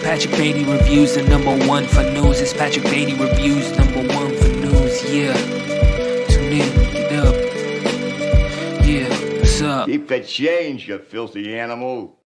Patrick Beatty Reviews, the #1 for news. It's Patrick Beatty Reviews, #1 for news. Yeah, tune in, get up. Yeah, what's up? Keep the change, you filthy animal.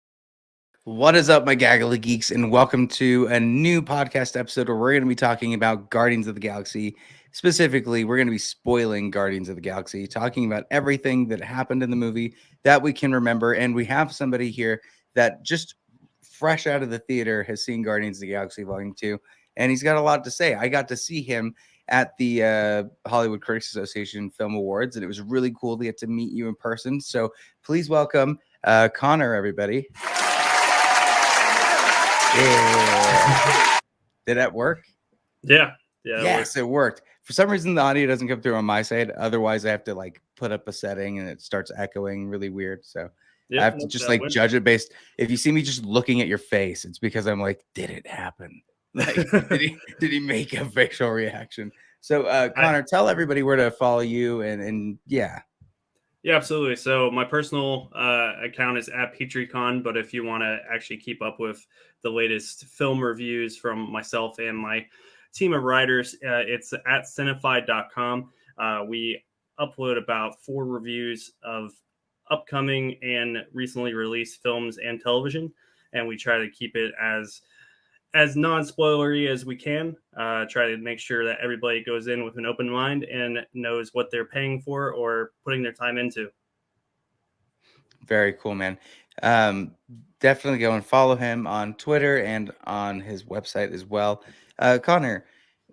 What is up, my gaggly geeks, and welcome to a new podcast episode where we're going to be talking about Guardians of the Galaxy. Specifically, we're going to be spoiling Guardians of the Galaxy, talking about everything that happened in the movie that we can remember. And we have somebody here that just fresh out of the theater has seen Guardians of the Galaxy Volume 2, and he's got a lot to say. I got to see him at the Hollywood Critics Association Film Awards, and it was really cool to get to meet you in person. So please welcome Connor, everybody. Yeah. Did that work? Yeah. Yes, it worked. For some reason, the audio doesn't come through on my side. Otherwise, I have to like put up a setting and it starts echoing really weird. So I have to just like judge it based. If you see me just looking at your face, it's because I'm like, did it happen? Like, did he make a facial reaction? So Connor, tell everybody where to follow you and yeah. Yeah, absolutely. So my personal account is at PetrieCon, but if you want to actually keep up with the latest film reviews from myself and my team of writers, it's at Cinephi.com. We upload about 4 reviews of upcoming and recently released films and television, and we try to keep it as non-spoilery as we can. Try to make sure that everybody goes in with an open mind and knows what they're paying for or putting their time into. Very cool, man. Definitely go and follow him on Twitter and on his website as well. Connor,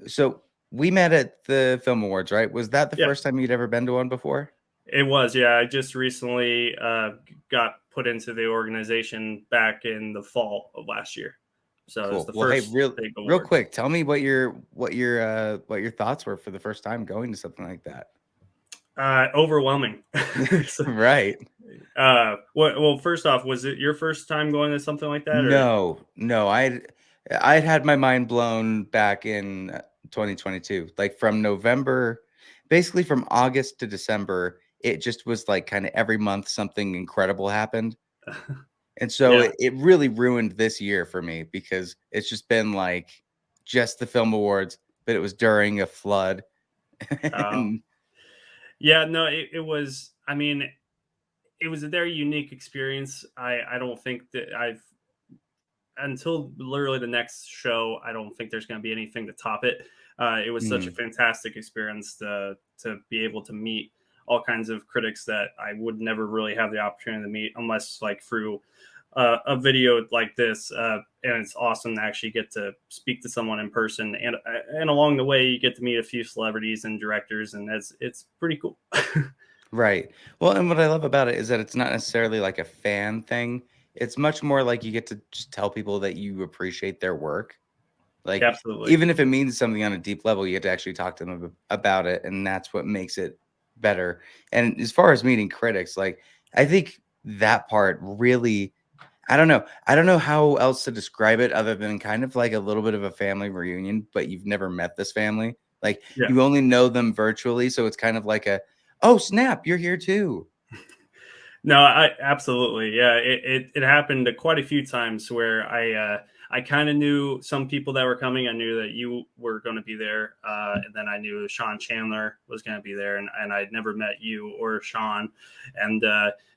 so we met at the Film Awards, right? Was that the first time you'd ever been to one before? It was, yeah. I just recently got put into the organization back in the fall of last year. So cool. It's the first real quick, tell me what your thoughts were for the first time going to something like that. Overwhelming. Right. Well, first off, was it your first time going to something like that? Or? No. I'd had my mind blown back in 2022, like from November, basically from August to December. It just was like kind of every month something incredible happened. And so it really ruined this year for me because it's just been like just the Film Awards, but it was during a flood. Yeah, no, it was, I mean, it was a very unique experience. I don't think that until literally the next show, I don't think there's going to be anything to top it. It was such a fantastic experience to be able to meet all kinds of critics that I would never really have the opportunity to meet unless like through a video like this. And it's awesome to actually get to speak to someone in person. And along the way, you get to meet a few celebrities and directors, and it's pretty cool. Right. Well, and what I love about it is that it's not necessarily like a fan thing. It's much more like you get to just tell people that you appreciate their work. Like, absolutely. Even if it means something on a deep level, you get to actually talk to them about it. And that's what makes it better. And as far as meeting critics, like, I think that part really, I don't know how else to describe it other than kind of like a little bit of a family reunion, but you've never met this family. Like, you only know them virtually. So it's kind of like oh, snap, you're here too. No, absolutely. Yeah, it happened quite a few times where I kind of knew some people that were coming. I knew that you were going to be there. And then I knew Sean Chandler was going to be there. And I'd never met you or Sean. And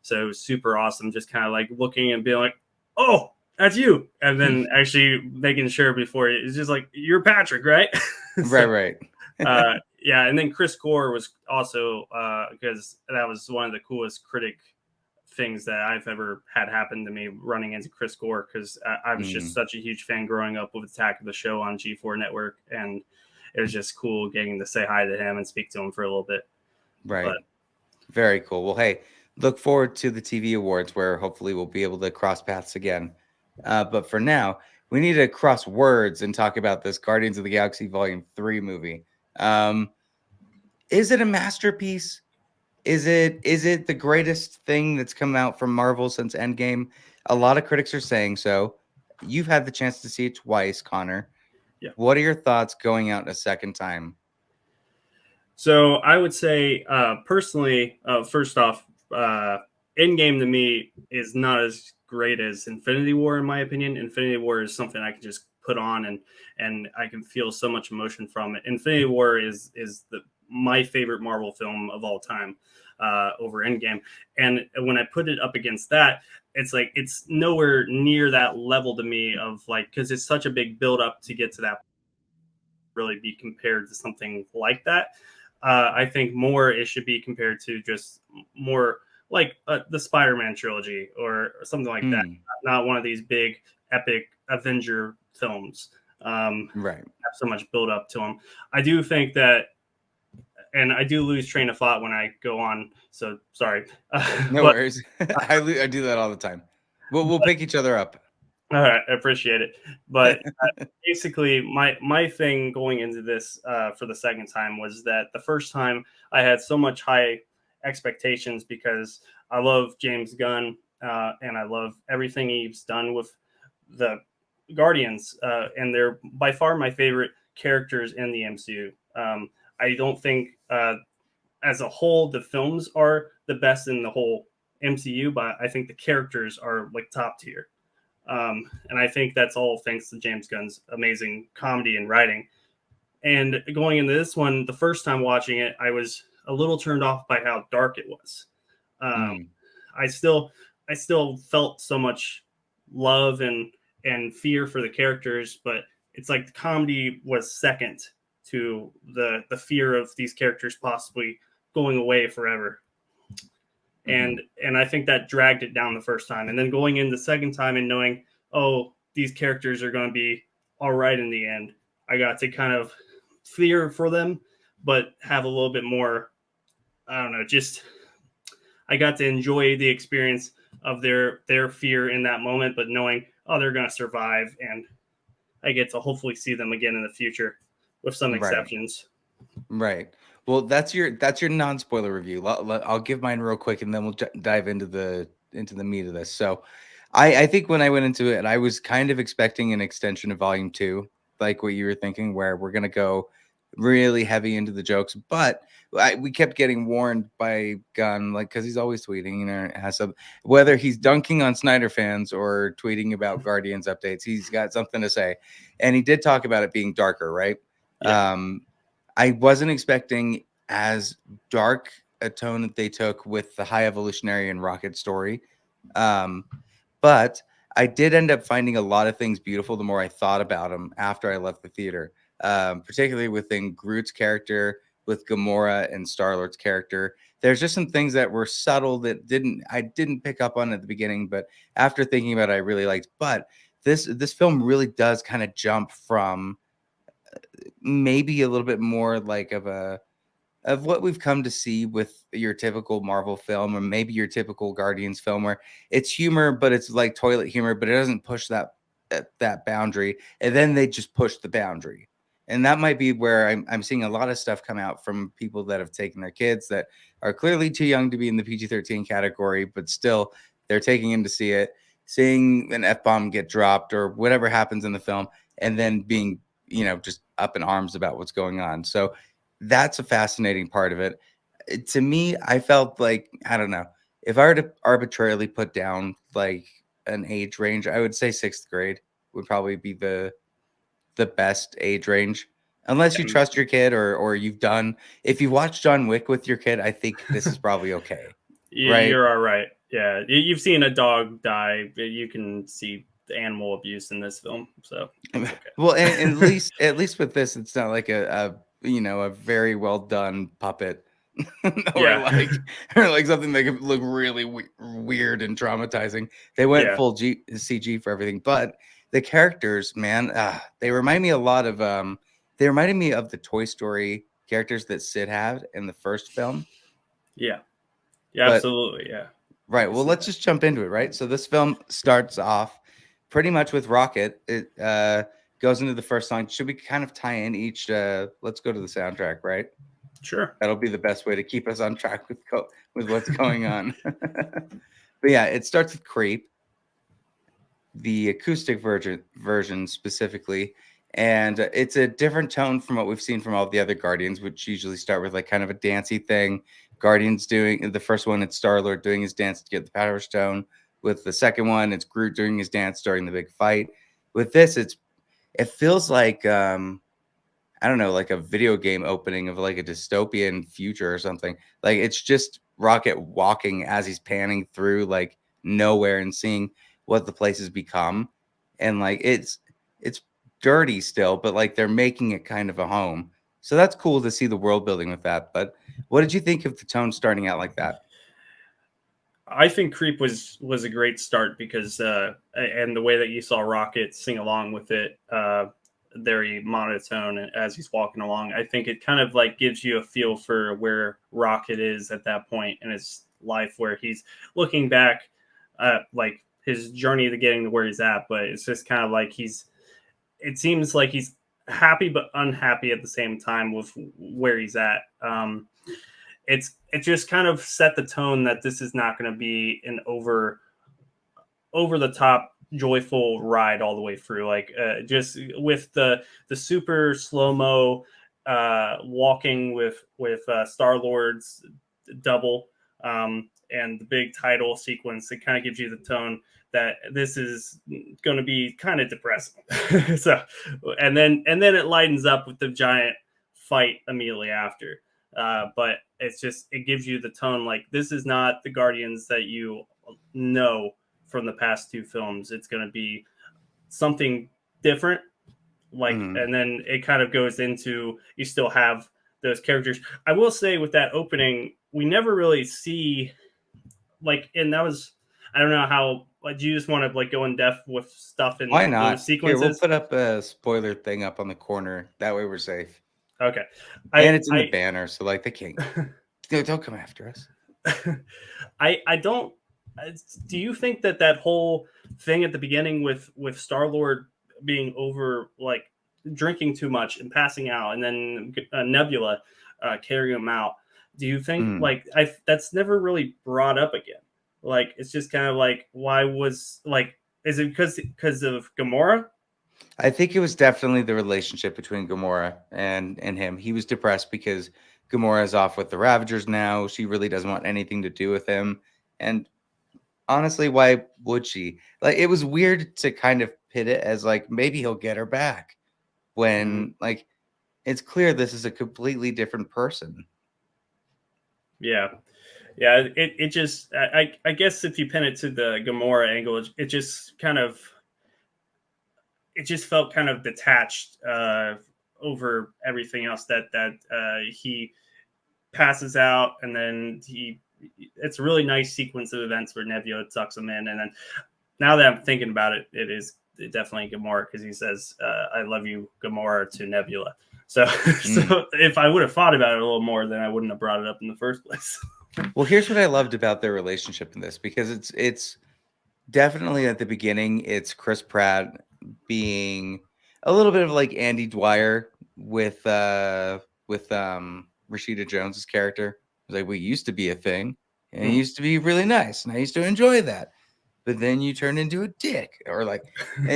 so it was super awesome just kind of like looking and being like, oh, that's you. And then actually making sure before it's just like, you're Patrick, right? Right. Yeah. And then Chris Gore was also because that was one of the coolest critic things that I've ever had happen to me, running into Chris Gore, because I was just such a huge fan growing up with Attack of the Show on G4 Network, and it was just cool getting to say hi to him and speak to him for a little bit. Right. Very cool. Well, hey, look forward to the TV awards where hopefully we'll be able to cross paths again. But for now, we need to cross words and talk about this Guardians of the Galaxy Volume 3 movie. Is it a masterpiece? Is it the greatest thing that's come out from Marvel since Endgame? A lot of critics are saying so. You've had the chance to see it twice, Connor. Yeah. What are your thoughts going out a second time? So I would say, personally, first off, Endgame to me is not as great as Infinity War, in my opinion. Infinity War is something I can just put on and I can feel so much emotion from it. Infinity War is my favorite Marvel film of all time, over Endgame. And when I put it up against that, it's like it's nowhere near that level to me of like, because it's such a big build up to get to that, really be compared to something like that. I think more it should be compared to just more like the Spider-Man trilogy or something like that. Not one of these big epic Avenger films. Right. Have so much build up to them. I do think that, and I do lose train of thought when I go on. So sorry. No worries. I do that all the time. We'll pick each other up. All right, I appreciate it. But basically, my thing going into this for the second time was that the first time I had so much high expectations because I love James Gunn and I love everything he's done with the Guardians, and they're by far my favorite characters in the MCU. I don't think as a whole the films are the best in the whole MCU, but I think the characters are like top tier. And I think that's all thanks to James Gunn's amazing comedy and writing. And going into this one, the first time watching it, I was a little turned off by how dark it was. I still felt so much love and fear for the characters, but it's like the comedy was second to the fear of these characters possibly going away forever. And I think that dragged it down the first time. And then going in the second time and knowing, oh, these characters are going to be all right in the end, I got to kind of fear for them, but have a little bit more, I don't know, just I got to enjoy the experience of their fear in that moment, but knowing, oh, they're going to survive. And I get to hopefully see them again in the future with some exceptions. Right. Well, that's your non-spoiler review. I'll give mine real quick, and then we'll dive into the meat of this. So, I think when I went into it, I was kind of expecting an extension of Volume 2, like what you were thinking, where we're gonna go really heavy into the jokes. But we kept getting warned by Gunn, like because he's always tweeting, has some whether he's dunking on Snyder fans or tweeting about Guardians updates, he's got something to say, and he did talk about it being darker, right? Yeah. I wasn't expecting as dark a tone that they took with the High Evolutionary and Rocket story. But I did end up finding a lot of things beautiful the more I thought about them after I left the theater, particularly within Groot's character, with Gamora and Star-Lord's character. There's just some things that were subtle that I didn't pick up on at the beginning, but after thinking about it, I really liked. But this film really does kind of jump from maybe a little bit more like of what we've come to see with your typical Marvel film or maybe your typical Guardians film, where it's humor, but it's like toilet humor, but it doesn't push that boundary. And then they just push the boundary. And that might be where I'm seeing a lot of stuff come out from people that have taken their kids that are clearly too young to be in the PG-13 category, but still they're taking in to see it, seeing an F-bomb get dropped or whatever happens in the film, and then being, just up in arms about what's going on. So that's a fascinating part of it. To me, I felt like, I don't know, if I were to arbitrarily put down like an age range, I would say 6th grade would probably be the best age range, unless you trust your kid or if you watch John Wick with your kid, I think this is probably okay. Yeah, right? You're all right. Yeah, you've seen a dog die. You can see the animal abuse in this film. So, okay. Well, and at least with this, it's not like a very well done puppet, or like something that could look really weird and traumatizing. They went full CG for everything, but the characters, man, they remind me a lot of they reminded me of the Toy Story characters that Sid had in the first film. Yeah, absolutely, yeah. Right. Well, let's just jump into it, right? So this film starts off pretty much with Rocket. It goes into the first song. Should we kind of tie in each? Let's go to the soundtrack, right? Sure. That'll be the best way to keep us on track with what's going on. But yeah, it starts with Creep, the acoustic version specifically, and it's a different tone from what we've seen from all the other Guardians, which usually start with like kind of a dancey thing. Guardians doing the first one, it's Star-Lord doing his dance to get the Power Stone. With the second one, it's Groot doing his dance during the big fight. With this, it feels like I don't know, like a video game opening of like a dystopian future or something. Like it's just Rocket walking as he's panning through like nowhere and seeing what the place has become. And like it's dirty still, but like they're making it kind of a home. So that's cool to see the world building with that. But what did you think of the tone starting out like that? I think Creep was a great start because and the way that you saw Rocket sing along with it, very monotone as he's walking along. I think it kind of like gives you a feel for where Rocket is at that point in his life, where he's looking back at like his journey to getting to where he's at. But it's just kind of like it seems like he's happy but unhappy at the same time with where he's at. It just kind of set the tone that this is not going to be an over the top joyful ride all the way through. Like just with the super slow mo walking with Star Lord's double and the big title sequence, it kind of gives you the tone that this is going to be kind of depressing. So and then it lightens up with the giant fight immediately after. But it gives you the tone like this is not the Guardians that you know from the past two films. It's going to be something different. Like, and then it kind of goes into, you still have those characters. I will say with that opening, we never really see like, and that was, I don't know how, do you just want to like go in depth with stuff in Why not? those sequences? Here, we'll put up a spoiler thing up on the corner. That way we're safe. Okay. And it's in the banner, so like they can't. Don't come after us. I don't. Do you think that whole thing at the beginning with Star-Lord being over, like drinking too much and passing out, and then Nebula carrying him out? Do you think like that's never really brought up again? Like it's just kind of like, why was like, is it because of Gamora? I think it was definitely the relationship between Gamora and him. He was depressed because Gamora is off with the Ravagers now. She really doesn't want anything to do with him. And honestly, why would she? Like, it was weird to kind of pit it as like, maybe he'll get her back when like, it's clear this is a completely different person. Yeah. Yeah. It just, I guess if you pin it to the Gamora angle, it just kind of, it just felt kind of detached over everything else that he passes out, and then it's a really nice sequence of events where Nebula tucks him in, and then now that I'm thinking about it, it is definitely Gamora because he says, "I love you, Gamora," to Nebula. So, so if I would have thought about it a little more, then I wouldn't have brought it up in the first place. Well, here's what I loved about their relationship in this, because it's definitely at the beginning, it's Chris Pratt being a little bit of like Andy Dwyer with Rashida Jones's character. Like, we used to be a thing, and it used to be really nice, and I used to enjoy that. But then you turned into a dick, or like, and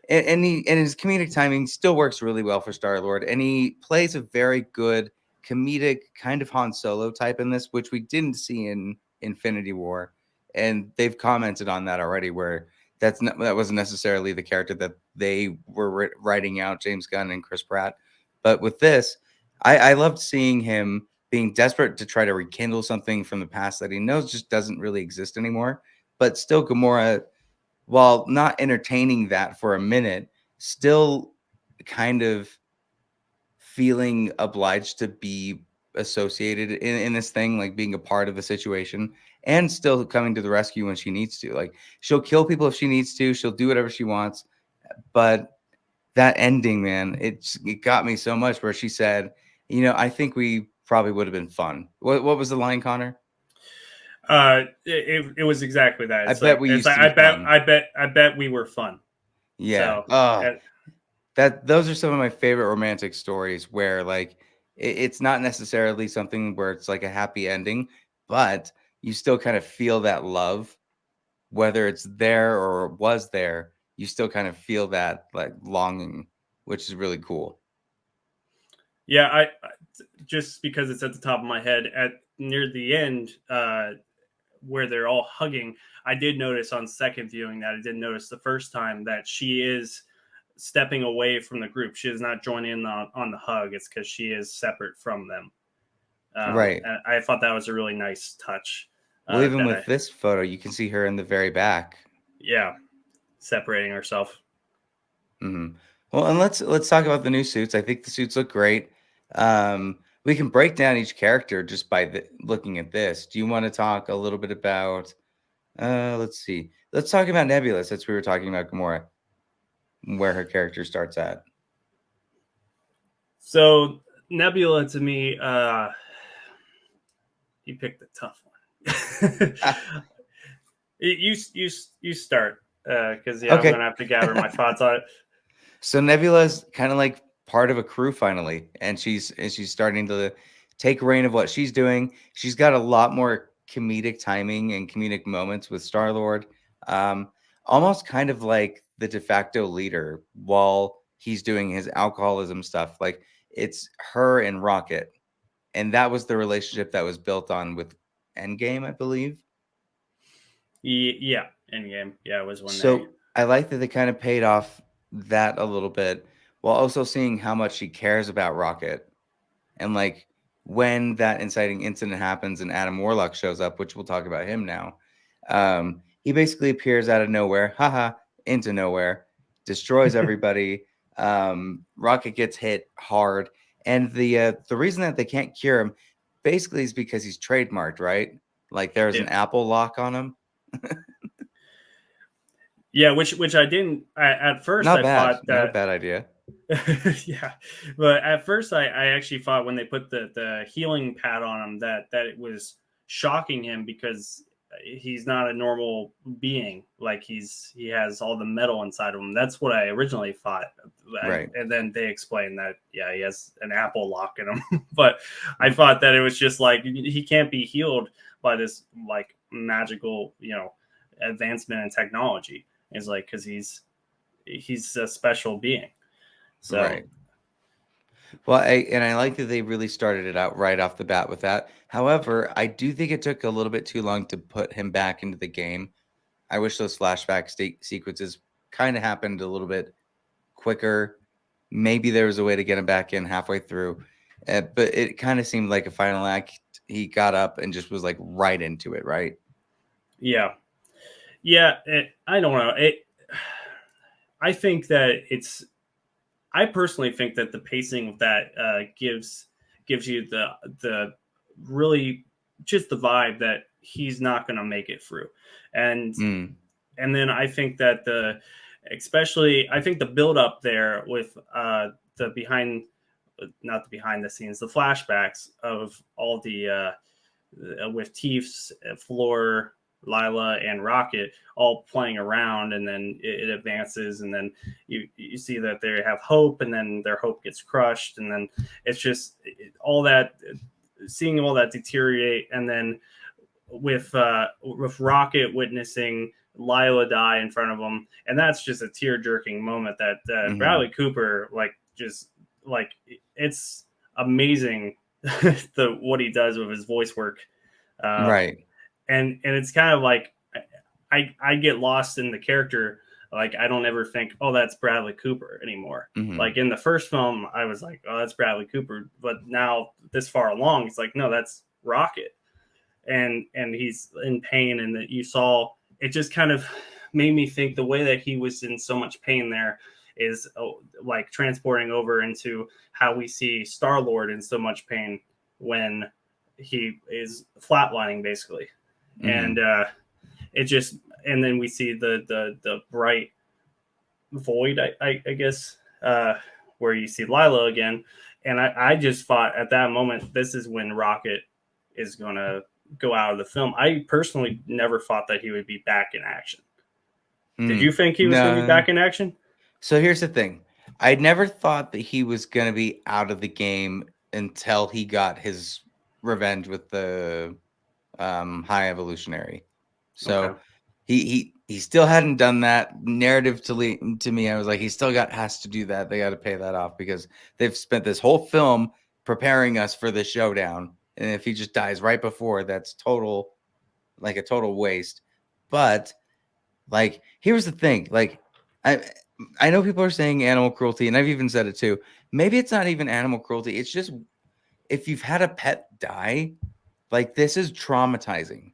his comedic timing still works really well for Star-Lord, and he plays a very good comedic kind of Han Solo type in this, which we didn't see in Infinity War. And they've commented on that already, where that wasn't necessarily the character that they were writing out, James Gunn and Chris Pratt. But with this, I loved seeing him being desperate to try to rekindle something from the past that he knows just doesn't really exist anymore. But still, Gamora, while not entertaining that for a minute, still kind of feeling obliged to be associated in this thing, like being a part of the situation, and still coming to the rescue when she needs to. Like, she'll kill people if she needs to, she'll do whatever she wants. But that ending, man, it got me so much, where she said, you know, I think we probably would have been fun. What was the line, Connor? It was exactly that. It's I bet we used to be fun. I bet we were fun. Yeah. So, those are some of my favorite romantic stories, where like it's not necessarily something where it's like a happy ending, but you still kind of feel that love, whether it's there or was there. You still kind of feel that like longing, which is really cool. Yeah, I just because it's at the top of my head, at near the end, where they're all hugging, I did notice on second viewing that I didn't notice the first time that she is stepping away from the group. She is not joining in on the hug. It's because she is separate from them. Right. And I thought that was a really nice touch. Well, even with this photo, you can see her in the very back. Yeah, separating herself. Mm-hmm. Well, and let's talk about the new suits. I think the suits look great. We can break down each character just by looking at this. Do you want to talk a little bit about? Let's see. Let's talk about Nebula, since we were talking about Gamora, where her character starts at. So Nebula, to me, you picked a tough one. you start because Okay. I'm gonna have to gather my thoughts on it. So Nebula's kind of like part of a crew finally, and she's starting to take reign of what she's doing. She's got a lot more comedic timing and comedic moments with Star-Lord. Almost kind of like the de facto leader while he's doing his alcoholism stuff. Like it's her and Rocket. And that was the relationship that was built on with Endgame, I believe. Yeah, Endgame. Yeah, it was when So I like that they kind of paid off that a little bit while also seeing how much she cares about Rocket. And like when that inciting incident happens and Adam Warlock shows up, which we'll talk about him now, he basically appears out of nowhere, into nowhere, destroys everybody. Rocket gets hit hard. And the reason that they can't cure him basically is because he's trademarked, right? Like there's an Apple lock on him. Yeah, which I didn't at first. Not I bad. thought that Not a bad idea. Yeah, but at first I actually thought when they put the healing pad on him that it was shocking him because he's not a normal being. Like he has all the metal inside of him. That's what I originally thought. Right. And then they explained that he has an Apple lock in him. But I thought that it was just like he can't be healed by this like magical advancement in technology. It's like because he's a special being. So, right. Well, I like that they really started it out right off the bat with that. However, I do think it took a little bit too long to put him back into the game. I wish those flashback sequences kind of happened a little bit quicker. Maybe there was a way to get him back in halfway through, but it kind of seemed like a final act. He got up and just was like right into it, right? Yeah. I don't know. I think that I personally think that the pacing of that gives you the really just the vibe that he's not going to make it through, and then I think that especially I think the build up there with not the behind the scenes, the flashbacks of all the with Teefs, Floor, Lila, and Rocket all playing around, and then it advances, and then you see that they have hope, and then their hope gets crushed, and then it's just all that, seeing all that deteriorate, and then with Rocket witnessing Lila die in front of him, and that's just a tear-jerking moment that Bradley Cooper it's amazing what he does with his voice work. Right. And it's kind of like I get lost in the character. Like I don't ever think, oh, that's Bradley Cooper anymore. Like in the first film, I was like, oh, that's Bradley Cooper. But now this far along, it's like, no, that's Rocket. And he's in pain. And that you saw, it just kind of made me think the way that he was in so much pain there is like transporting over into how we see Star-Lord in so much pain when he is flatlining basically. And it just, and then we see the bright void, I guess, where you see Lila again. And I just thought at that moment, this is when Rocket is going to go out of the film. I personally never thought that he would be back in action. Did you think he was going to be back in action? So here's the thing. I never thought that he was going to be out of the game until he got his revenge with the High Evolutionary. So he still hadn't done that narrative to me. I was like, he still has to do that. They got to pay that off because they've spent this whole film preparing us for the showdown. And if he just dies right before, that's total like a total waste. But like, here's the thing. Like, I know people are saying animal cruelty, and I've even said it too. Maybe it's not even animal cruelty. It's just if you've had a pet die, like this is traumatizing.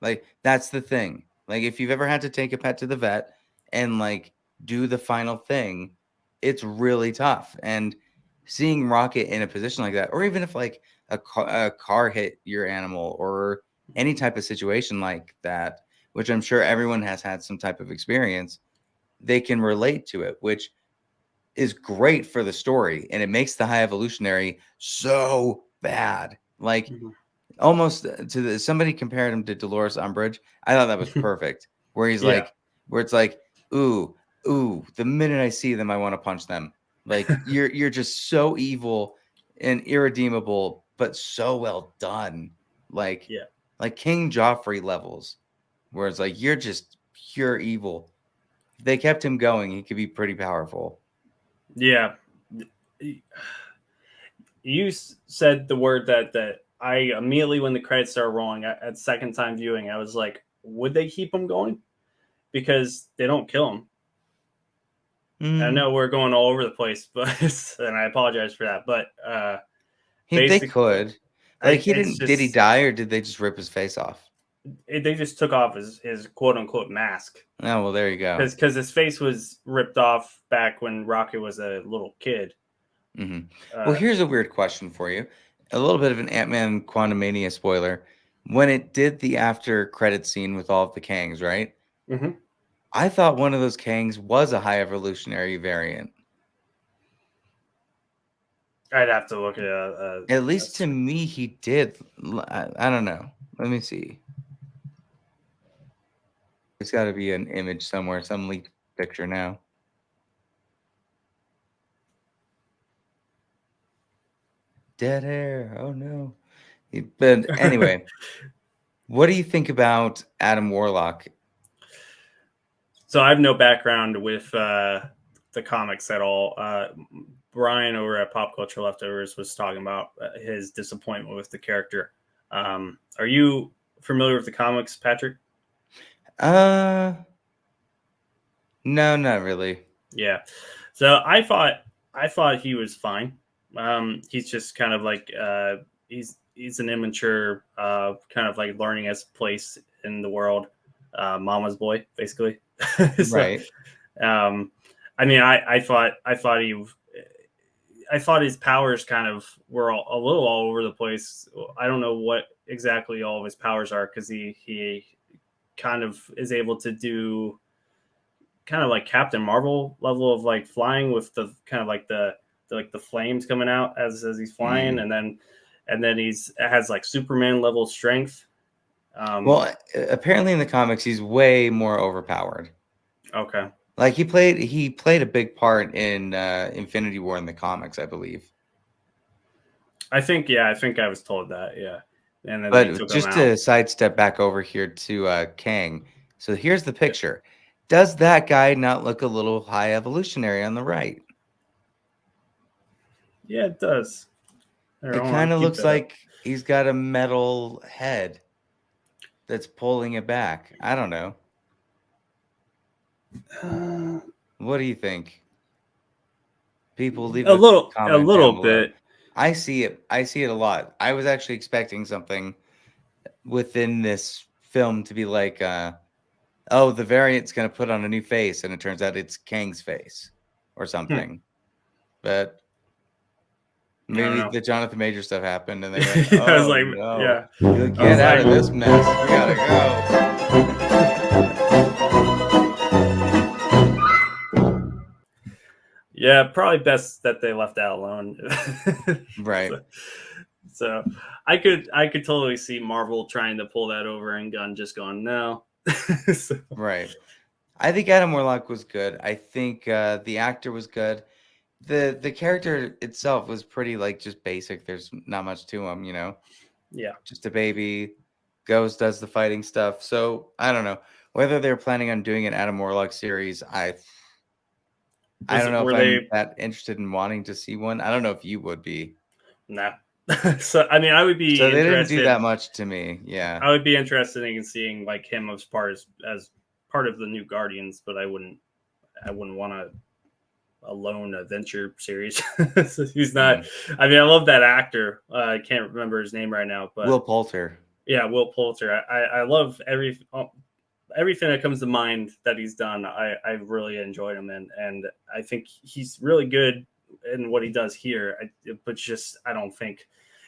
Like that's the thing. Like if you've ever had to take a pet to the vet and like do the final thing, it's really tough. And seeing Rocket in a position like that, or even if like a car hit your animal or any type of situation like that, which I'm sure everyone has had some type of experience, they can relate to it, which is great for the story. And it makes the High Evolutionary so bad. Like almost to the, somebody compared him to Dolores Umbridge. I thought that was perfect. Where he's like, where it's like, ooh, the minute I see them, I want to punch them. Like you're just so evil and irredeemable, but so well done. Like King Joffrey levels, where it's like you're just pure evil. If they kept him going, he could be pretty powerful. Yeah. You said the word that I immediately, when the credits started rolling at second time viewing, I was like, would they keep him going? Because they don't kill him. I know we're going all over the place, but and I apologize for that. But they could. Like he didn't. Did he die, or did they just rip his face off? They just took off his quote unquote mask. Oh well, there you go. Because his face was ripped off back when Rocket was a little kid. Well, here's a weird question for you. A little bit of an Ant-Man Quantumania spoiler. When it did the after credit scene with all of the Kangs, right? I thought one of those Kangs was a High Evolutionary variant. I'd have to look at at least to me, he did. I don't know. Let me see. There's got to be an image somewhere, some leaked picture now. Dead air. Oh no. But anyway, what do you think about Adam Warlock? So I have no background with the comics at all. Brian over at Pop Culture Leftovers was talking about his disappointment with the character. Are you familiar with the comics, Patrick? No, not really. Yeah. So I thought he was fine. He's just kind of like he's an immature, kind of like learning his place in the world, mama's boy, basically. So, right. I mean, I thought his powers kind of were a little all over the place. I don't know what exactly all of his powers are, because he kind of is able to do kind of like Captain Marvel level of like flying with the kind of like the flames coming out as he's flying, and then has like Superman level strength. Well, apparently in the comics he's way more overpowered. Okay. Like he played a big part in Infinity War in the comics, I believe. I think I was told that, yeah. And then but just to sidestep back over here to Kang. So here's the picture. Does that guy not look a little High Evolutionary on the right? Yeah, it does. It kind of looks like he's got a metal head that's pulling it back. I don't know. What do you think? People leave a little bit. I see it a lot. I was actually expecting something within this film to be like, oh, the variant's going to put on a new face, and it turns out it's Kang's face or something. But maybe the Jonathan Major stuff happened, and they went, oh, I was like, no. Yeah. Get out of this mess. We gotta go. Yeah, probably best that they left that alone. Right. So I could totally see Marvel trying to pull that over, and Gunn just going, no. So. Right. I think Adam Warlock was good. I think the actor was good. The character itself was pretty like just basic. There's not much to him, you know. Yeah. Just a baby, goes, does the fighting stuff. So I don't know whether they're planning on doing an Adam Warlock series. I don't know if I'm that interested in wanting to see one. I don't know if you would be. Nah, So I mean, I would be So they didn't interested. do that much to me. Yeah. I would be interested in seeing like him as part of the new Guardians, but I wouldn't want a lone adventure series. So he's not. I mean, I love that actor. I can't remember his name right now, but Will Poulter. Yeah, Will Poulter. I love everything that comes to mind that he's done. I really enjoyed him, and I think he's really good in what he does here. But just I don't think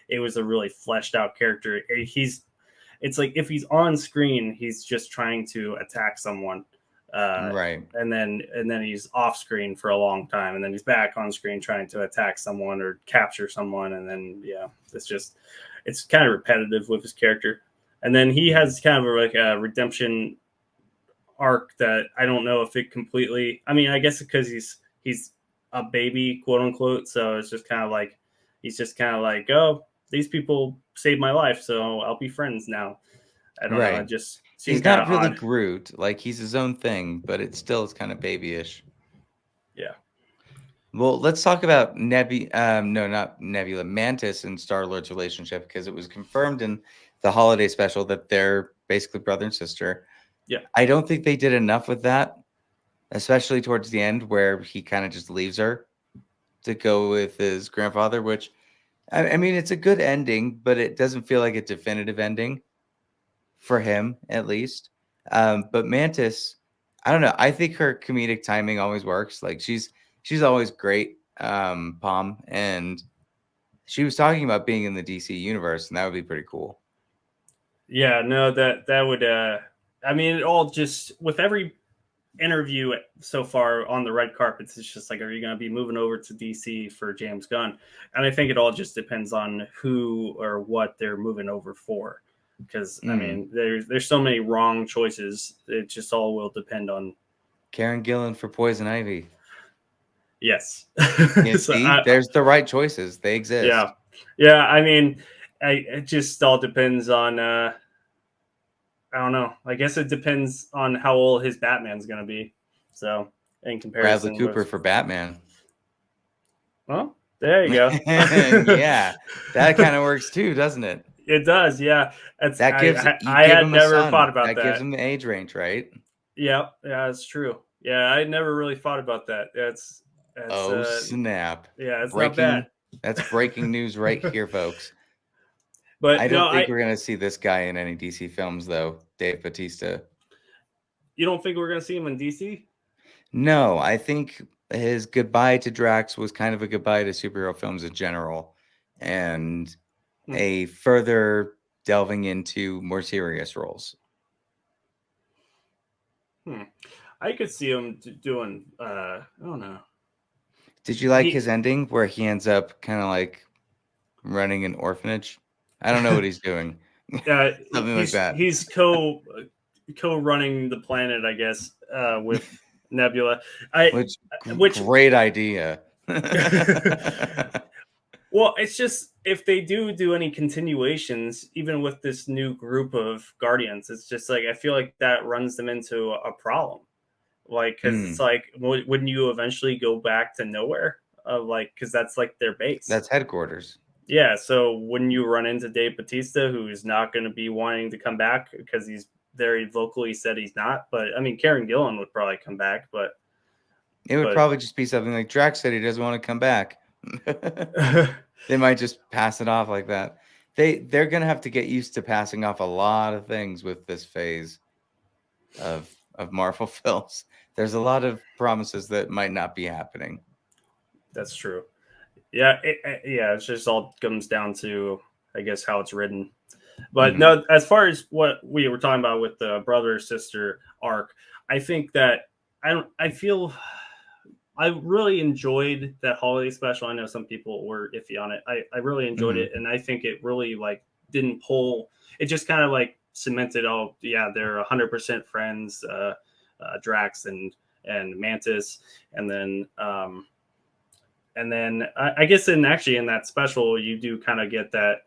it was a really fleshed out character. It's like if he's on screen, he's just trying to attack someone, Right. and then he's off screen for a long time, and then he's back on screen trying to attack someone or capture someone, and then it's kind of repetitive with his character. And then he has kind of like a redemption arc that I don't know if it completely. I mean, I guess because he's a baby, quote unquote. So it's just kind of like he's just kind of like, oh, these people saved my life, so I'll be friends now. I don't know. It just seems he's not really odd. Groot. Like he's his own thing, but it still is kind of babyish. Yeah. Well, let's talk about not Nebula, Mantis and Star-Lord's relationship, because it was confirmed in the holiday special that they're basically brother and sister. Yeah. I don't think they did enough with that, especially towards the end where he kind of just leaves her to go with his grandfather, which, I mean, it's a good ending, but it doesn't feel like a definitive ending for him, at least. But Mantis, I don't know. I think her comedic timing always works. Like she's always great, Palm, and she was talking about being in the DC universe, and that would be pretty cool. Yeah, no, that would. I mean, it all just with every interview so far on the red carpets, it's just like, are you going to be moving over to DC for James Gunn? And I think it all just depends on who or what they're moving over for. Because I mean, there's so many wrong choices. It just all will depend on Karen Gillan for Poison Ivy. Yes. Yeah, see, there's the right choices. They exist. Yeah. I mean, it just all depends on. I don't know. I guess it depends on how old his Batman's going to be. So, in comparison, Bradley Cooper for Batman. Well, there you go. Yeah, that kind of works too, doesn't it? It does, yeah. That gives I had never thought about that. That gives him the age range, right? Yeah, that's true. Yeah, I never really thought about that. That's snap! Yeah, it's not bad. That's breaking news right here, folks. But I don't think we're gonna see this guy in any DC films, though. Dave Bautista. You don't think we're gonna see him in DC? No, I think his goodbye to Drax was kind of a goodbye to superhero films in general, and a further delving into more serious roles. I could see him doing. I don't know. Did you like his ending where he ends up kind of like running an orphanage? I don't know what he's doing. Something like that. He's co-running the planet, I guess, with Nebula. Which great idea. Well, it's just if they do any continuations, even with this new group of Guardians, it's just like I feel like that runs them into a problem. Like, because it's like, wouldn't you eventually go back to nowhere? Like, because that's like their base. That's headquarters. Yeah. So wouldn't you run into Dave Bautista, who's not going to be wanting to come back because he's very vocally said he's not? But I mean, Karen Gillan would probably come back, but it would probably just be something like Drax said he doesn't want to come back. They might just pass it off like that. They're gonna have to get used to passing off a lot of things with this phase of Marvel films. There's a lot of promises that might not be happening. That's true. Yeah, it just all comes down to, I guess, how it's written. But no, as far as what we were talking about with the brother sister arc, I think that I really enjoyed that holiday special. I know some people were iffy on it. I really enjoyed it, and I think it really like didn't pull. It just kind of like cemented. Oh yeah, they're 100% friends. Drax and Mantis, and then I guess in that special you do kind of get that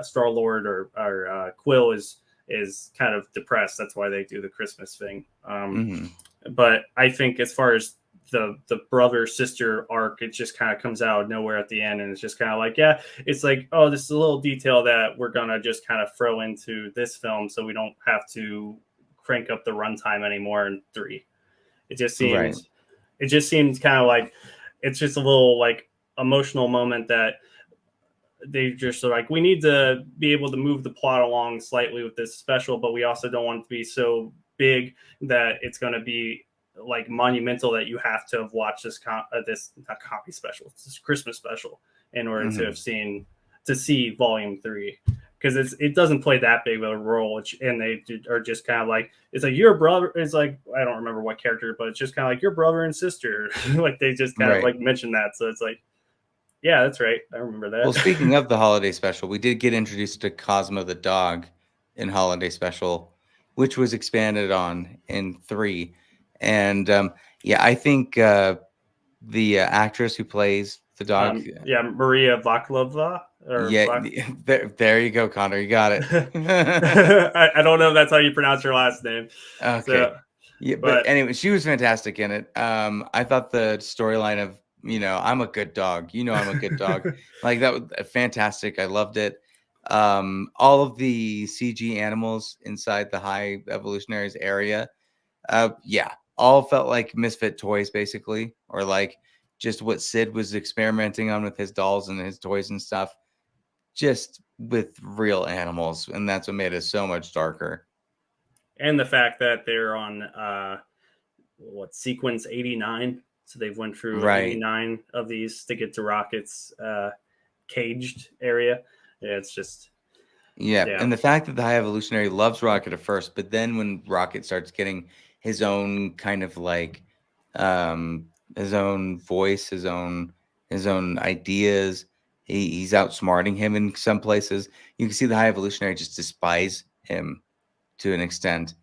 Star-Lord or Quill is kind of depressed. That's why they do the Christmas thing. But I think as far as the brother sister arc, it just kind of comes out of nowhere at the end, and it's just kind of like, yeah, it's like, oh, this is a little detail that we're gonna just kind of throw into this film, so we don't have to crank up the runtime anymore in 3. It just seems, kind of like it's just a little like emotional moment that they just are like, we need to be able to move the plot along slightly with this special, but we also don't want it to be so big that it's going to be like monumental that you have to have watched this this not comedy special, this Christmas special in order to have see volume 3, because it doesn't play that big of a role, and they are just kind of like, it's like your brother, it's like, I don't remember what character, but it's just kind of like your brother and sister. Like they just kind of like mention that, so it's like, yeah, that's right, I remember that. Well, speaking of the holiday special, we did get introduced to Cosmo the Dog in holiday special, which was expanded on in 3. And yeah, I think the actress who plays the dog, Maria Baklava. There you go, Connor. You got it. I don't know if that's how you pronounce her last name. Okay. So, yeah, but anyway, she was fantastic in it. I thought the storyline of, I'm a good dog. I'm a good dog. Like, that was fantastic. I loved it. All of the CG animals inside the High Evolutionaries area, all felt like misfit toys, basically, or like just what Sid was experimenting on with his dolls and his toys and stuff, just with real animals. And that's what made it so much darker. And the fact that they're on sequence 89. So they've went through 89 of these to get to Rocket's caged area. Yeah, it's just... Yeah, and the fact that the High Evolutionary loves Rocket at first, but then when Rocket starts getting his own kind of like his own voice, his own ideas, he's outsmarting him in some places. You can see the High Evolutionary just despise him to an extent.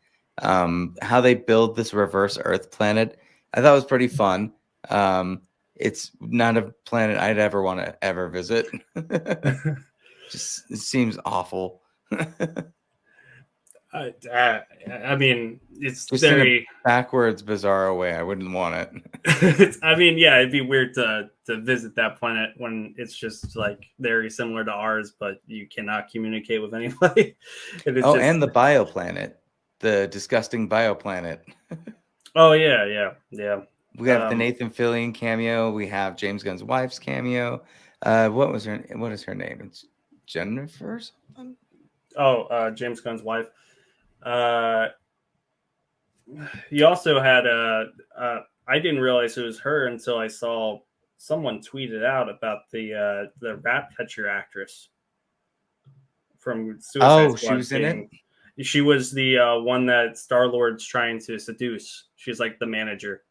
How they build this reverse Earth planet, I thought was pretty fun. It's not a planet I'd ever want to ever visit. Just, it seems awful. I mean, it's just very in a backwards, bizarre way. I wouldn't want it. I mean, yeah, it'd be weird to visit that planet when it's just like very similar to ours, but you cannot communicate with anybody. And the bioplanet, the disgusting bioplanet. Oh yeah. We have the Nathan Fillion cameo. We have James Gunn's wife's cameo. What is her name? It's Jennifer or something? James Gunn's wife. You also had I didn't realize it was her until I saw someone tweeted out about the rat catcher actress from Suicide Squad. She was in it? She was the one that Star-Lord's trying to seduce. She's like the manager.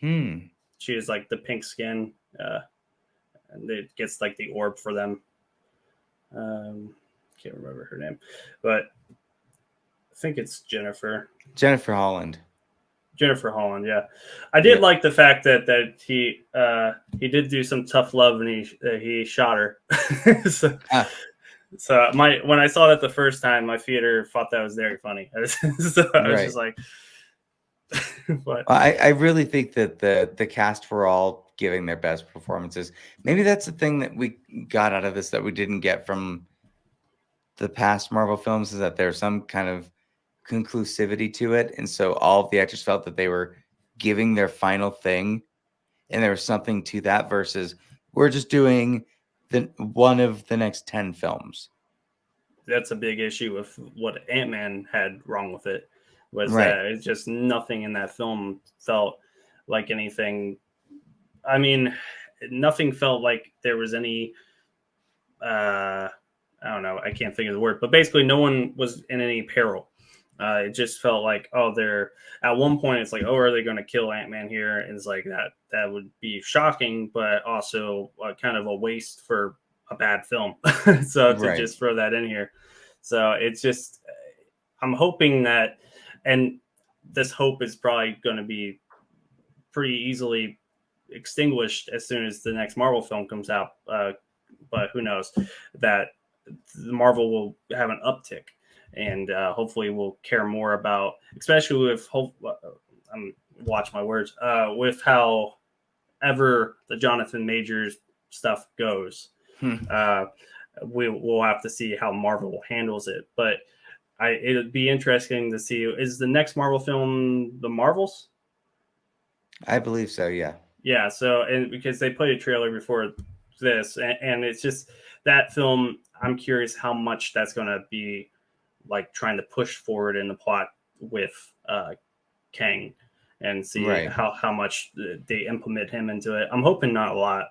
She is like the pink skin, and it gets like the orb for them. Can't remember her name, but I think it's Jennifer Holland. Jennifer Holland, yeah. I did like the fact that he did do some tough love and he shot her. So when I saw that the first time, my theater thought that was very funny. I was just like, but I really think that the cast were all giving their best performances. Maybe that's the thing that we got out of this that we didn't get from the past Marvel films, is that there's some kind of conclusivity to it, and so all of the actors felt that they were giving their final thing, and there was something to that, versus we're just doing one of the next 10 films. That's a big issue with what Ant-Man had wrong with it, was that it's just nothing in that film felt like anything. I mean, nothing felt like there was any I don't know, I can't think of the word, but basically no one was in any peril. It just felt like, they're at one point, it's like, are they going to kill Ant-Man here? And it's like that would be shocking, but also kind of a waste for a bad film. So to just throw that in here. So it's just, I'm hoping that, and this hope is probably going to be pretty easily extinguished as soon as the next Marvel film comes out. But who knows, that the Marvel will have an uptick, and hopefully we'll care more about, especially with watch my words, with how ever the Jonathan Majors stuff goes. We'll have to see how Marvel handles it, but it'd be interesting to see, is the next Marvel film The Marvels? I believe so, yeah. Yeah, so, and because they played a trailer before this, and it's just that film, I'm curious how much that's going to be like trying to push forward in the plot with Kang, and see how much they implement him into it. I'm hoping not a lot,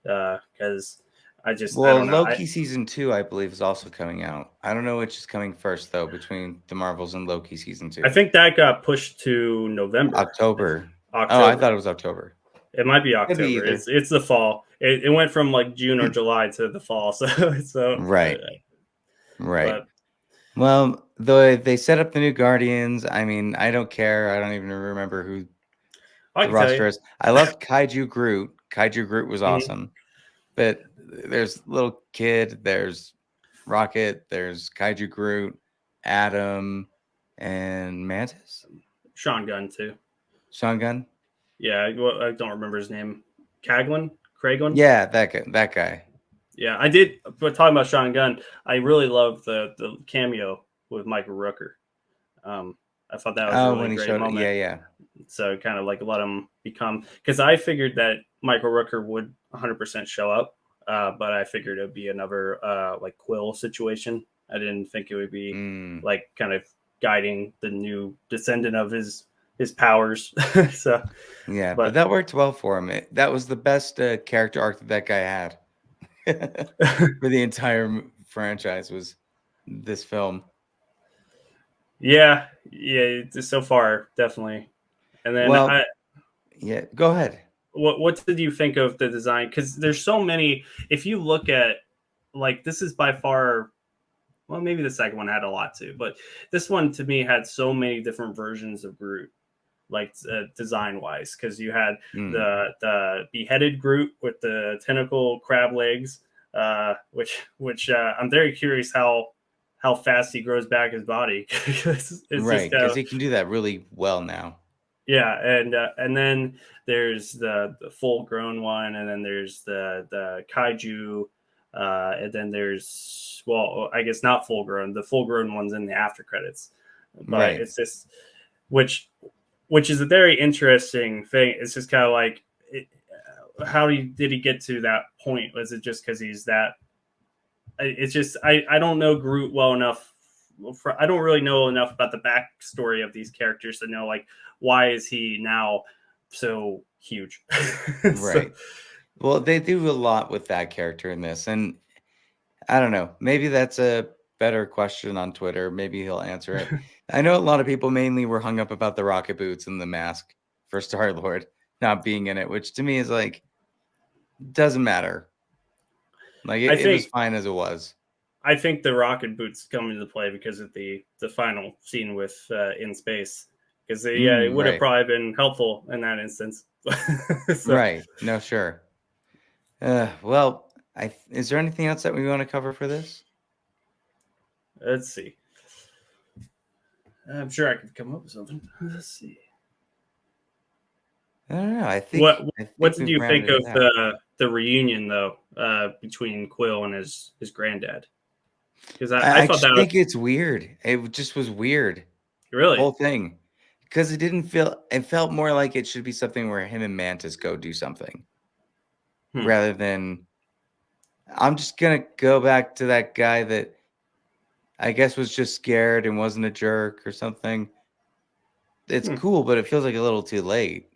because I don't know. Loki season 2, I believe, is also coming out. I don't know which is coming first though, between the Marvels and Loki season 2. I think that got pushed to November. October. Oh, I thought it was October. It might be October. It's the fall. It went from like June or July to the fall. So right. But, well, though they set up the new Guardians, I mean, I don't care. I don't even remember who the roster is. I loved Kaiju Groot. Kaiju Groot was awesome. But there's little kid, there's Rocket, there's Kaiju Groot, Adam, and Mantis. Sean Gunn too. Sean Gunn? Yeah, I don't remember his name. Kraglin? Yeah, that guy. Yeah, I did. But talking about Sean Gunn, I really love the cameo with Michael Rooker. I thought that was a really great moment. Yeah. So kind of like let him become, because I figured that Michael Rooker would 100% show up, but I figured it would be another like Quill situation. I didn't think it would be like kind of guiding the new descendant of his powers. So yeah, but that worked well for him. That was the best character arc that guy had for the entire franchise, was this film. Yeah, so far, definitely. And then go ahead. What did you think of the design? Because there's so many. If you look at, like, this is by far, well, maybe the second one had a lot too, but this one to me had so many different versions of Groot, like design wise, because you had the beheaded Groot with the tentacle crab legs, which I'm very curious how fast he grows back his body. Because he can do that really well now. Yeah, and then there's the full grown one, and then there's the kaiju, and then there's, well, I guess not full grown. The full grown one's in the after credits, but it's just which is a very interesting thing. It's just kind of like, how did he get to that point? Was it just because he's that? It's just I don't know Groot well enough. I don't really know enough about the backstory of these characters to know, like, why is he now so huge? Right. Well, they do a lot with that character in this, and I don't know. Maybe that's a better question on Twitter. Maybe he'll answer it. I know a lot of people mainly were hung up about the rocket boots and the mask for Star-Lord not being in it, which to me is like, doesn't matter. Like, it was fine as it was. I think the rocket boots come into play because of the final scene with in space, because it would have probably been helpful in that instance. Right. No, sure. Well, is there anything else that we want to cover for this? Let's see. I'm sure I could come up with something. Let's see. I don't know. I think. What did you think of the reunion though, between Quill and his granddad? Because I thought that think it's weird. It just was weird. Really, the whole thing, because it didn't feel. It felt more like it should be something where him and Mantis go do something, rather than. I'm just gonna go back to that guy that I guess was just scared and wasn't a jerk or something. It's cool, but it feels like a little too late.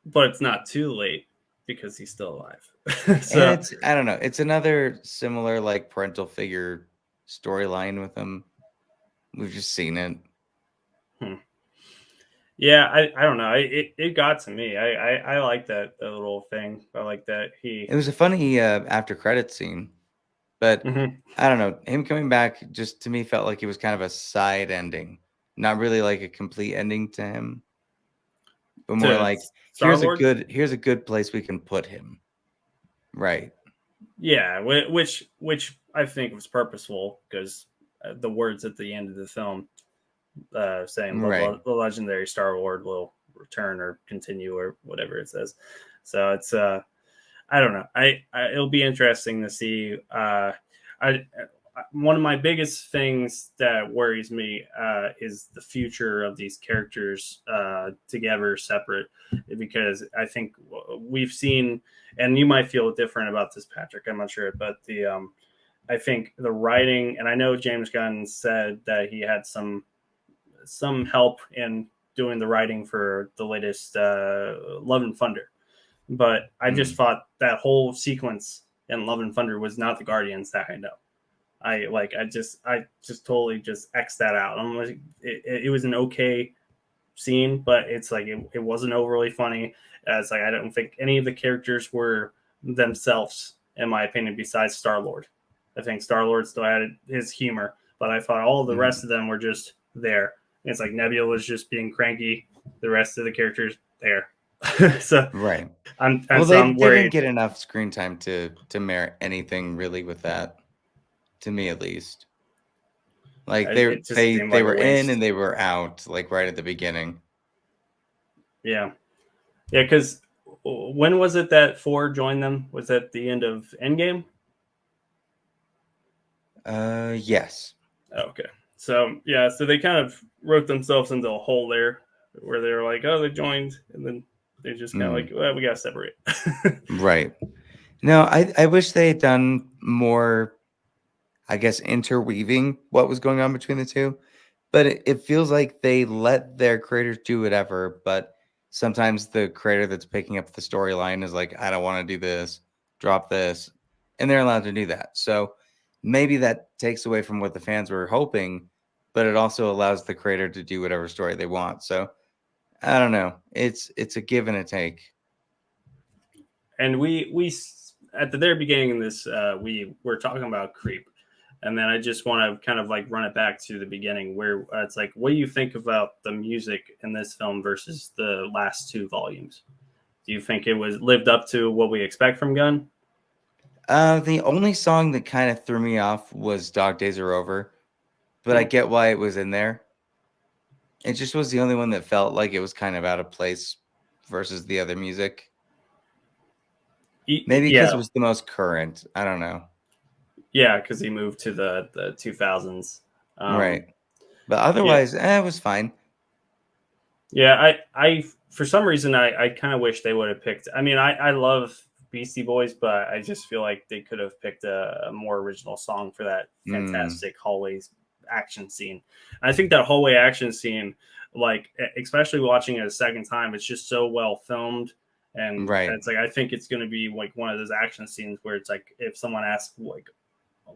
But it's not too late because he's still alive. So I don't know. It's another similar like parental figure storyline with him. We've just seen it. Yeah, I don't know. It got to me. I like that little thing. I like that It was a funny after credits scene, but I don't know. Him coming back just to me felt like it was kind of a side ending, not really like a complete ending to him, but more like here's a good place we can put him. Right. Yeah, which I think was purposeful, because the words at the end of the film, saying Right. the legendary Star Lord will return or continue or whatever it says. So it's I don't know. It'll be interesting to see. One of my biggest things that worries me is the future of these characters together separate, because I think we've seen, and you might feel different about this, Patrick, I'm not sure, but I think the writing, and I know James Gunn said that he had some help in doing the writing for the latest Love and Thunder, but I just thought that whole sequence in Love and Thunder was not the Guardians that I know. I just totally just X that out. I'm like, it was an okay scene, but it's like it wasn't overly funny. It's like I don't think any of the characters were themselves, in my opinion, besides Star-Lord. I think Star-Lord still had his humor, but I thought all the rest of them were just there. It's like Nebula was just being cranky. The rest of the characters there. So Right. I'm They worried. didn't get enough screen time to merit anything really with that, to me at least. Like they were in and they were out, like right at the beginning. Yeah, because when was it that 4 joined them? Was that the end of Endgame? Yes. Okay. So yeah, so they kind of wrote themselves into a hole there, where they were like, oh, they joined, and then they just kind of like, well, we gotta separate. Right. No, I wish they had done more, I guess, interweaving what was going on between the two. But it feels like they let their creators do whatever. But sometimes the creator that's picking up the storyline is like, I don't want to do this, drop this. And they're allowed to do that. So maybe that takes away from what the fans were hoping, but it also allows the creator to do whatever story they want. So I don't know. It's a give and a take. And we at the very beginning of this, we were talking about Creep. And then I just want to kind of like run it back to the beginning, where it's like, what do you think about the music in this film versus the last 2 volumes? Do you think it was lived up to what we expect from Gunn? The only song that kind of threw me off was Dog Days Are Over, but I get why it was in there. It just was the only one that felt like it was kind of out of place versus the other music. Maybe because it was the most current. I don't know. Yeah, because he moved to the 2000s. Right. But otherwise, it was fine. Yeah, I for some reason, I kind of wish they would have picked. I mean, I love Beastie Boys, but I just feel like they could have picked a more original song for that fantastic hallway action scene. And I think that hallway action scene, like, especially watching it a second time, it's just so well filmed. And it's like, I think it's going to be like one of those action scenes where it's like, if someone asks, like,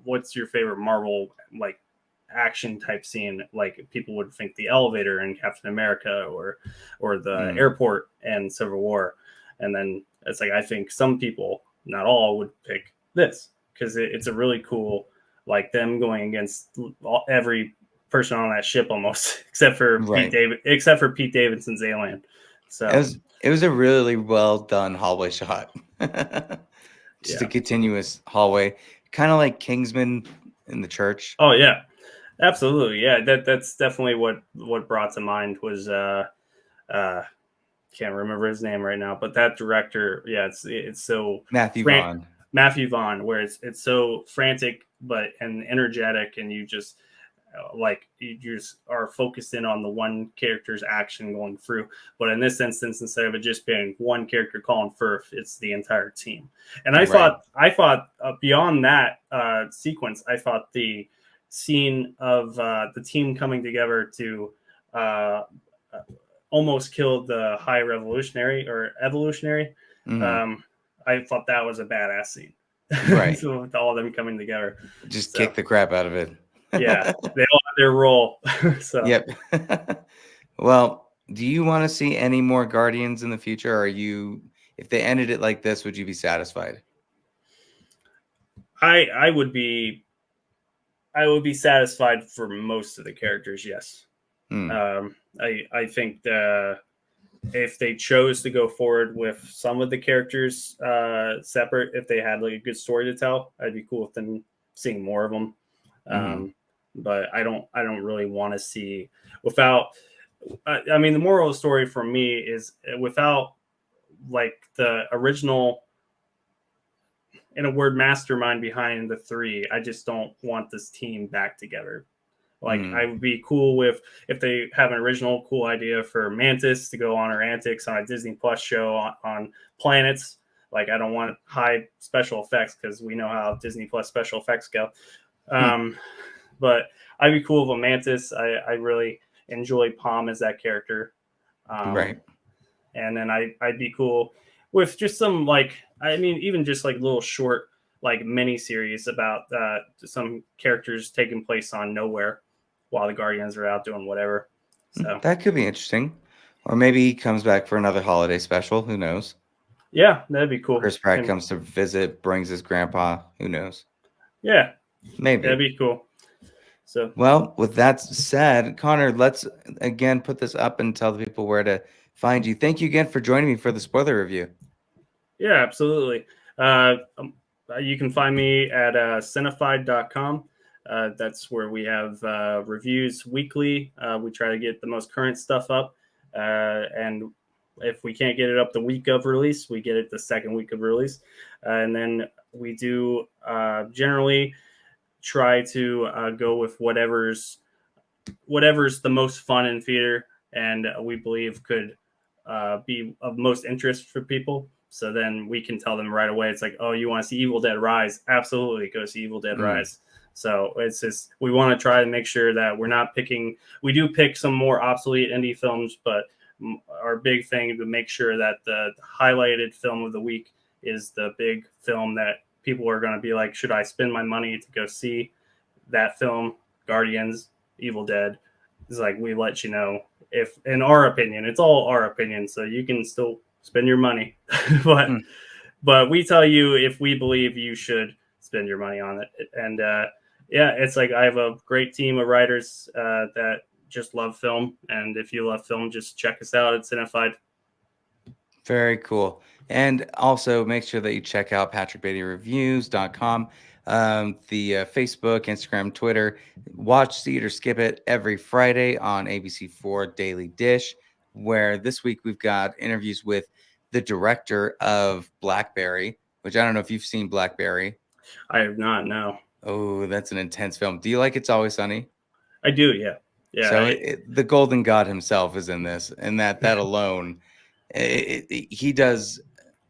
what's your favorite Marvel, like, action type scene, like, people would think the elevator in Captain America or the airport and Civil War. And then it's like, I think some people, not all, would pick this because it's a really cool, like, them going against every person on that ship almost, except for Pete Davidson's alien. So it was a really well done hallway shot. Just a continuous hallway, kind of like Kingsman in the church. Oh yeah, absolutely. Yeah, that's definitely what brought to mind was can't remember his name right now, but that director, it's so Matthew Vaughn, where it's so frantic and energetic, and you just you just are focused in on the one character's action going through. But in this instance, instead of it just being one character calling first, it's the entire team. And I thought beyond that sequence, I thought the scene of the team coming together to almost kill the High Revolutionary or Evolutionary. I thought that was a badass scene. Right. So with all of them coming together, just kick the crap out of it. Yeah, they all have their role. So. Yep. Well, do you want to see any more Guardians in the future? Or if they ended it like this, would you be satisfied? I would be satisfied for most of the characters. Yes. I think if they chose to go forward with some of the characters separate, if they had like a good story to tell, I'd be cool with them seeing more of them. but I don't really want to see without. I mean, the moral of the story for me is without like the original, in a word, mastermind behind the three. I just don't want this team back together. Like I would be cool with if they have an original cool idea for Mantis to go on her antics on a Disney Plus show on planets. Like I don't want high special effects because we know how Disney Plus special effects go. But I'd be cool with a Mantis. I really enjoy Palm as that character. Right. And then I'd be cool with just some like, I mean, even just like little short like mini series about some characters taking place on nowhere while the Guardians are out doing whatever. So that could be interesting. Or maybe he comes back for another holiday special. Who knows? Yeah, that'd be cool. Chris Pratt comes to visit, brings his grandpa. Who knows? Yeah, maybe. That'd be cool. So, well, with that said, Connor, let's again put this up and tell the people where to find you. Thank you again for joining me for the spoiler review. Yeah, absolutely. You can find me at cinefied.com. That's where we have reviews weekly. We try to get the most current stuff up. And if we can't get it up the week of release, we get it the second week of release. And then we do generally try to go with whatever's the most fun in theater and we believe could be of most interest for people. So then we can tell them right away. It's like, oh, you want to see Evil Dead Rise? Absolutely, go see Evil Dead Rise. So it's just we want to try to make sure that we're not picking. We do pick some more obsolete indie films, but our big thing to make sure that the highlighted film of the week is the big film that people are going to be like, should I spend my money to go see that film? Guardians, Evil Dead. It's like we let you know if, in our opinion, it's all our opinion, so you can still spend your money, but we tell you if we believe you should spend your money on it. And yeah, it's like I have a great team of writers that just love film, and if you love film, just check us out at Cinefied. Very cool. And also make sure that you check out patrickbeattyreviews.com, the Facebook, Instagram, Twitter. Watch, See It, or Skip It every Friday on ABC4 Daily Dish, where this week we've got interviews with the director of Blackberry, which I don't know if you've seen Blackberry. I have not, no. Oh, that's an intense film. Do you like It's Always Sunny? I do, yeah. Yeah. So the Golden God himself is in this, and that alone, he does.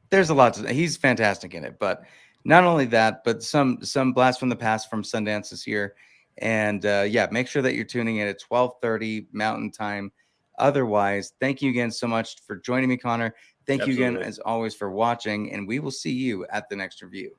There's a lot to. He's fantastic in it, but not only that, but some blast from the past from Sundance this year, and yeah, make sure that you're tuning in at 12:30 Mountain Time. Otherwise, thank you again so much for joining me, Connor. Thank you again, as always, for watching, and we will see you at the next review.